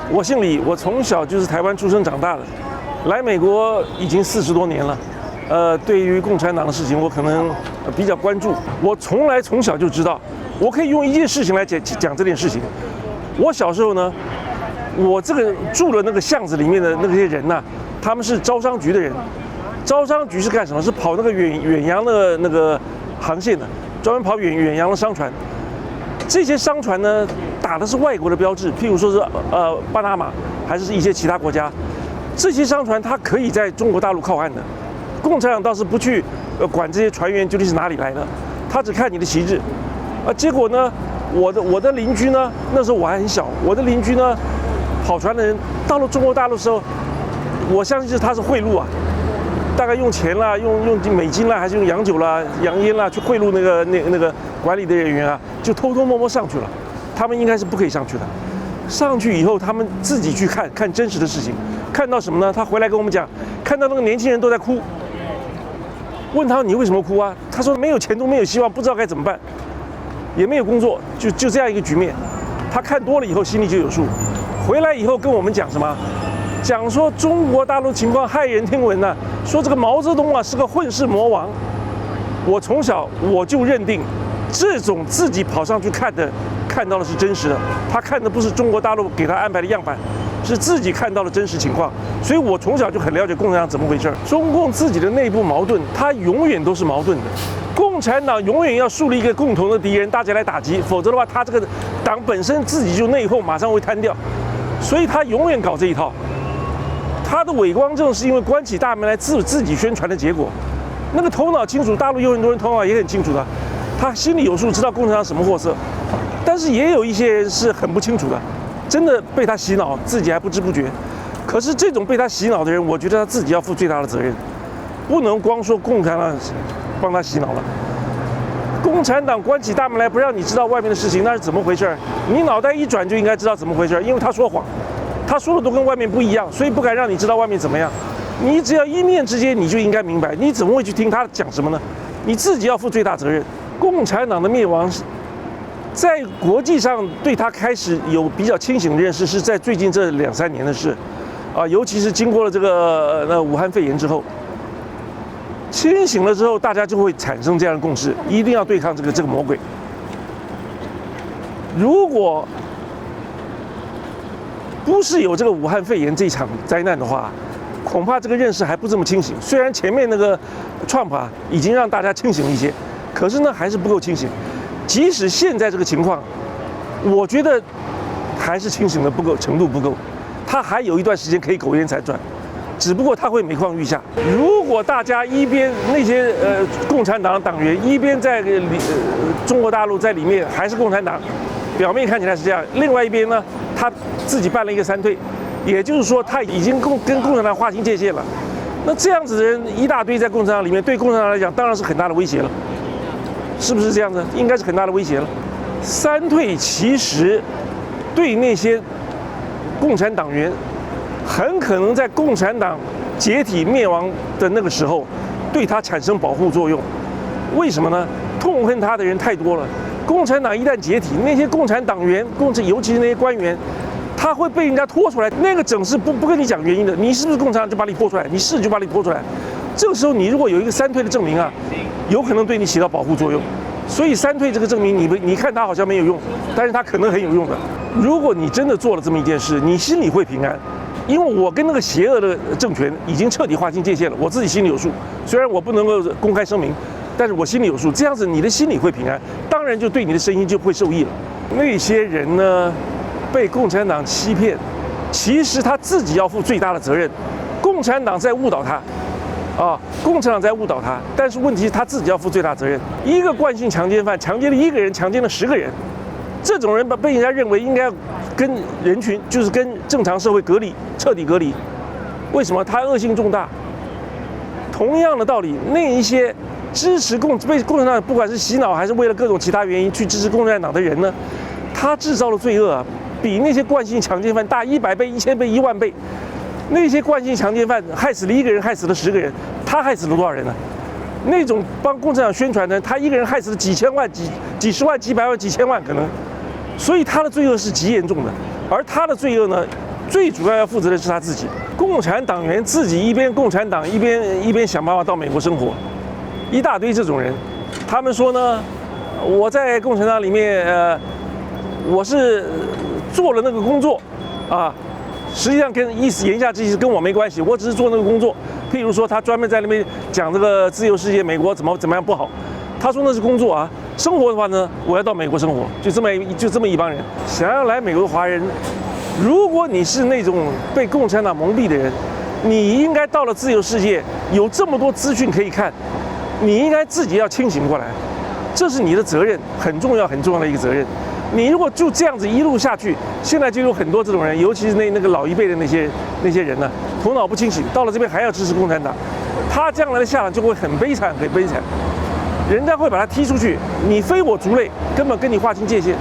我姓李，我从小就是台湾出生长大的，来美国已经40多年了。对于共产党的事情，我可能比较关注。我从小就知道，我可以用一件事情来讲这件事情。我小时候呢，我这个住的那个巷子里面的那些人呢，他们是招商局的人。招商局是干什么？是跑那个远洋的那个航线的，专门跑远洋的商船。这些商船呢，打的是外国的标志，譬如说是巴拿马，还是一些其他国家。这些商船它可以在中国大陆靠岸的。共产党倒是不去管这些船员究竟是哪里来的，他只看你的旗帜。结果呢，我的邻居呢，那时候我还很小，我的邻居呢，跑船的人到了中国大陆的时候，我相信他是贿赂啊。大概用钱啦，用美金啦，还是用洋酒啦、洋烟啦，去贿赂那个管理的人员啊，就偷偷摸摸上去了。他们应该是不可以上去的。上去以后，他们自己去看真实的事情，看到什么呢？他回来跟我们讲，看到那个年轻人都在哭。问他你为什么哭啊？他说没有前途，没有希望，不知道该怎么办，也没有工作，就这样一个局面。他看多了以后，心里就有数。回来以后跟我们讲什么？讲说中国大陆情况骇人听闻呢，说这个毛泽东啊是个混世魔王。我从小我就认定，这种自己跑上去看到的是真实的，他看的不是中国大陆给他安排的样板，是自己看到了真实情况。所以我从小就很了解共产党怎么回事。中共自己的内部矛盾，它永远都是矛盾的。共产党永远要树立一个共同的敌人，大家来打击，否则的话，他这个党本身自己就内讧，马上会瘫掉。所以他永远搞这一套。他的伪光正是因为关起大门来自己宣传的结果。那个头脑清楚，大陆有很多人头脑也很清楚的，他心里有数，知道共产党什么货色。但是也有一些人是很不清楚的，真的被他洗脑，自己还不知不觉。可是这种被他洗脑的人，我觉得他自己要负最大的责任，不能光说共产党帮他洗脑了。共产党关起大门来不让你知道外面的事情，那是怎么回事？你脑袋一转就应该知道怎么回事，因为他说谎。他说的都跟外面不一样，所以不敢让你知道外面怎么样。你只要一念之间，你就应该明白。你怎么会去听他讲什么呢？你自己要负最大责任。共产党的灭亡，在国际上对他开始有比较清醒的认识，是在最近这2、3年的事，尤其是经过了这个武汉肺炎之后，清醒了之后，大家就会产生这样的共识，一定要对抗这个魔鬼。如果不是有这个武汉肺炎这场灾难的话，恐怕这个认识还不这么清醒。虽然前面那个 Trump 已经让大家清醒了一些，可是呢还是不够清醒。即使现在这个情况，我觉得还是清醒的程度不够，他还有一段时间可以苟延残喘，只不过他会每况愈下。如果大家一边那些共产党的党员一边在中国大陆在里面还是共产党，表面看起来是这样，另外一边呢，他自己办了一个3退，也就是说他已经跟共产党划清界限了。那这样子的人一大堆在共产党里面，对共产党来讲当然是很大的威胁了，是不是这样子？应该是很大的威胁了。3退其实对那些共产党员，很可能在共产党解体灭亡的那个时候，对他产生保护作用。为什么呢？痛恨他的人太多了。共产党一旦解体，那些共产党员、尤其是那些官员，他会被人家拖出来。那个整是不跟你讲原因的，你是不是共产党就把你拖出来，你是就把你拖出来。这个时候你如果有一个3退的证明啊，有可能对你起到保护作用。所以3退这个证明，你看它好像没有用，但是它可能很有用的。如果你真的做了这么一件事，你心里会平安，因为我跟那个邪恶的政权已经彻底划清界限了，我自己心里有数。虽然我不能够公开声明，但是我心里有数。这样子你的心里会平安，当然就对你的声音就会受益了。那些人呢，被共产党欺骗，其实他自己要负最大的责任。共产党在误导他。共产党在误导他，但是问题是他自己要负最大责任。一个惯性强奸犯强奸了1个人，强奸了10个人，这种人被人家认为应该跟人群，就是跟正常社会隔离，彻底隔离。为什么？他恶性重大。同样的道理，那一些支持被共产党不管是洗脑还是为了各种其他原因去支持共产党的人呢，他制造的罪恶啊，比那些惯性强奸犯大100倍、1000倍、10000倍。那些惯性强奸犯害死了1个人，害死了10个人，他害死了多少人呢？那种帮共产党宣传的，他1个人害死了几千万、几十万、几百万、几千万可能，所以他的罪恶是极严重的。而他的罪恶呢，最主要负责的是他自己。共产党员自己一边共产党一边想办法到美国生活，一大堆这种人。他们说呢，我在共产党里面，我是做了那个工作，啊，实际上言下之意是跟我没关系，我只是做那个工作。譬如说，他专门在那边讲这个自由世界，美国怎么样不好，他说那是工作啊。生活的话呢，我要到美国生活，就这么一帮人想要来美国的华人。如果你是那种被共产党蒙蔽的人，你应该到了自由世界，有这么多资讯可以看，你应该自己要清醒过来，这是你的责任，很重要的一个责任。你如果就这样子一路下去，现在就有很多这种人，尤其是那个老一辈的那些人呢，头脑不清醒，到了这边还要支持共产党，他将来的下场就会很悲惨，很悲惨。人家会把他踢出去，你非我族类，根本跟你划清界限。